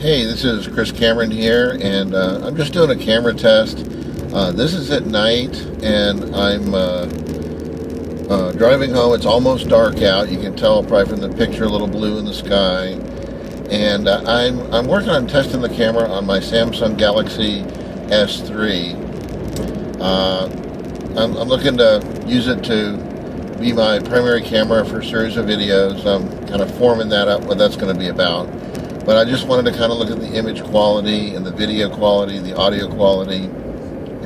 Hey, this is Chris Cameron here, and I'm just doing a camera test. This is at night, and I'm driving home. It's almost dark out. You can tell probably from the picture, a little blue in the sky. And I'm working on testing the camera on my Samsung Galaxy S3. I'm looking to use it to be my primary camera for a series of videos. I'm kind of forming that up, what that's going to be about. But I just wanted to kind of look at the image quality and the video quality, the audio quality,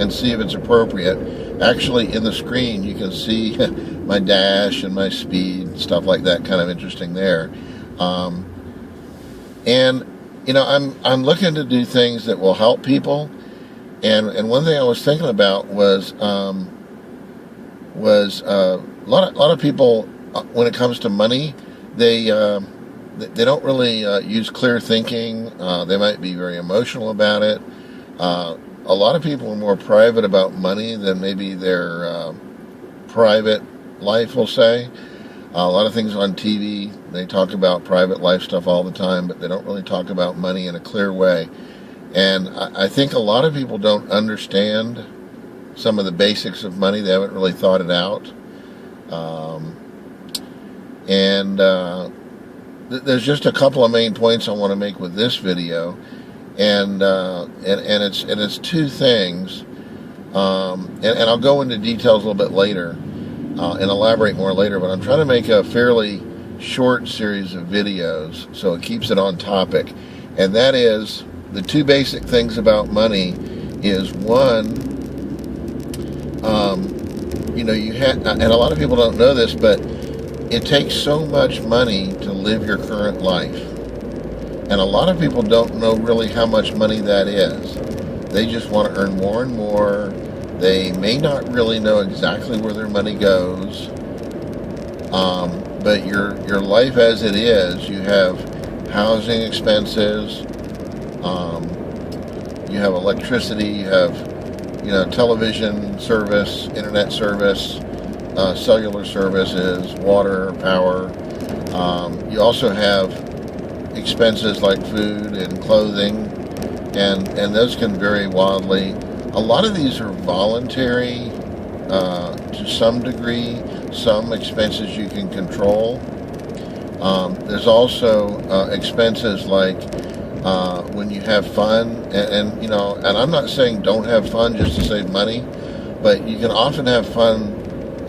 and see if it's appropriate. Actually, in the screen, you can see my dash and my speed, stuff like that, kind of interesting there. And, you know, I'm looking to do things that will help people. And one thing I was thinking about was a lot of people, when it comes to money, they don't really use clear thinking. They might be very emotional about it. A lot of people are more private about money than maybe their private life will say. A lot of things on TV, they talk about private life stuff all the time, but they don't really talk about money in a clear way. And I think a lot of people don't understand some of the basics of money. They haven't really thought it out. There's just a couple of main points I want to make with this video, and it's two things, and I'll go into details a little bit later and elaborate more later. But I'm trying to make a fairly short series of videos so it keeps it on topic, and that is the two basic things about money. Is one, you have, and a lot of people don't know this, but it takes so much money to live your current life. And a lot of people don't know really how much money that is. They just want to earn more and more. They may not really know exactly where their money goes. But your life as it is, you have housing expenses, you have electricity, you have, television service, internet service, cellular services, water, power. You also have expenses like food and clothing, and those can vary wildly. A lot of these are voluntary to some degree. Some expenses you can control. There's also expenses like when you have fun, and I'm not saying don't have fun just to save money, but you can often have fun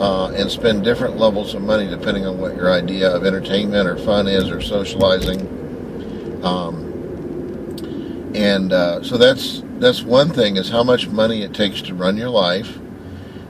and spend different levels of money depending on what your idea of entertainment or fun is, or socializing. So that's one thing, is how much money it takes to run your life.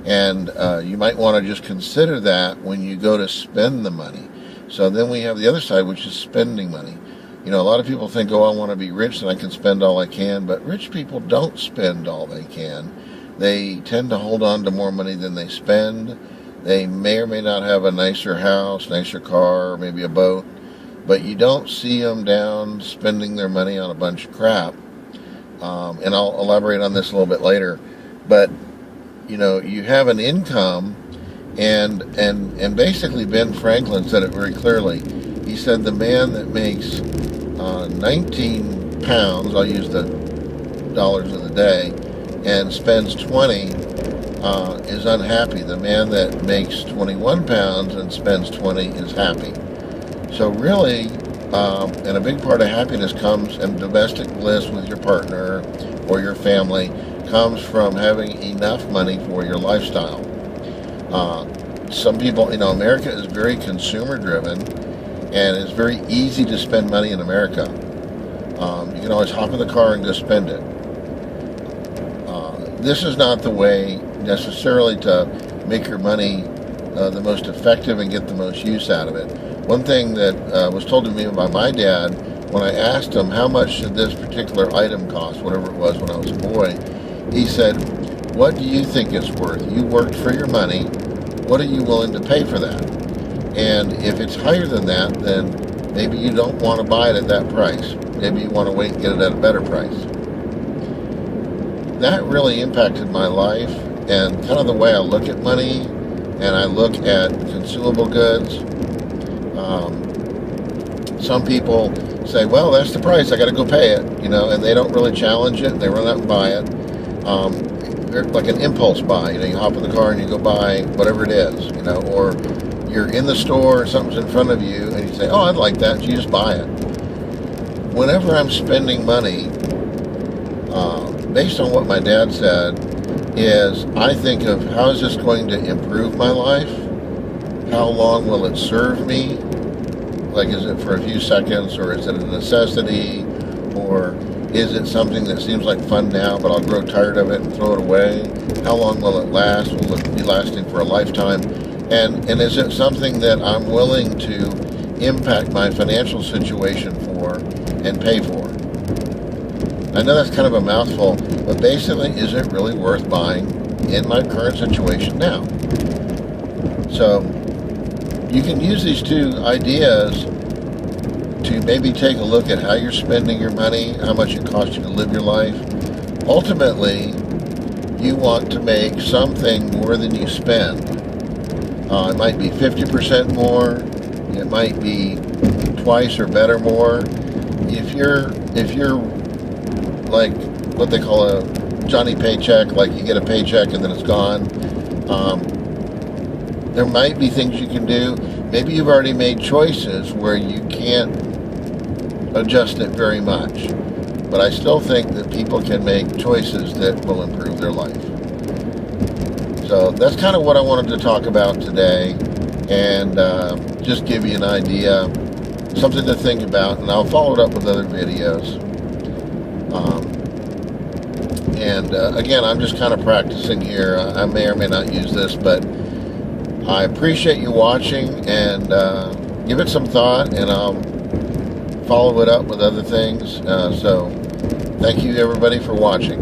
And you might want to just consider that when you go to spend the money. So then we have the other side, which is spending money. A lot of people think, I want to be rich and I can spend all I can. But rich people don't spend all they can. They tend to hold on to more money than they spend. They may or may not have a nicer house, nicer car, maybe a boat, but you don't see them down spending their money on a bunch of crap. And I'll elaborate on this a little bit later. But, you have an income, and basically Ben Franklin said it very clearly. He said the man that makes 19 pounds, I'll use the dollars of the day, and spends 20, is unhappy. The man that makes 21 pounds and spends 20 is happy. So really, and a big part of happiness comes, and domestic bliss with your partner or your family comes from having enough money for your lifestyle. Some people, America is very consumer driven, and it's very easy to spend money in America. You can always hop in the car and go spend it. This is not the way necessarily to make your money the most effective and get the most use out of it. One thing that was told to me by my dad when I asked him how much should this particular item cost, whatever it was when I was a boy, he said, "What do you think it's worth? You worked for your money. What are you willing to pay for that? And if it's higher than that, then maybe you don't want to buy it at that price. Maybe you want to wait and get it at a better price." That really impacted my life and kind of the way I look at money, and I look at consumable goods. Some people say, well, that's the price, I got to go pay it, and they don't really challenge it. They run out and buy it. They're like an impulse buy. You hop in the car and you go buy whatever it is, or you're in the store, something's in front of you, and you say, oh, I'd like that, and you just buy it. Whenever I'm spending money, based on what my dad said, is I think of how is this going to improve my life? How long will it serve me? Like, is it for a few seconds, or is it a necessity, or is it something that seems like fun now, but I'll grow tired of it and throw it away? How long will it last? Will it be lasting for a lifetime? And is it something that I'm willing to impact my financial situation for and pay for? I know that's kind of a mouthful, but basically, is it really worth buying in my current situation now? So you can use these two ideas to maybe take a look at how you're spending your money, how much it costs you to live your life. Ultimately, you want to make something more than you spend. It might be 50% more. It might be twice or better more. If you're like what they call a Johnny paycheck, like you get a paycheck and then it's gone, there might be things you can do. Maybe you've already made choices where you can't adjust it very much. But I still think that people can make choices that will improve their life. So that's kind of what I wanted to talk about today, and just give you an idea, something to think about, and I'll follow it up with other videos. Again, I'm just kind of practicing here. I may or may not use this, but I appreciate you watching, and give it some thought, and I'll follow it up with other things. So thank you everybody for watching.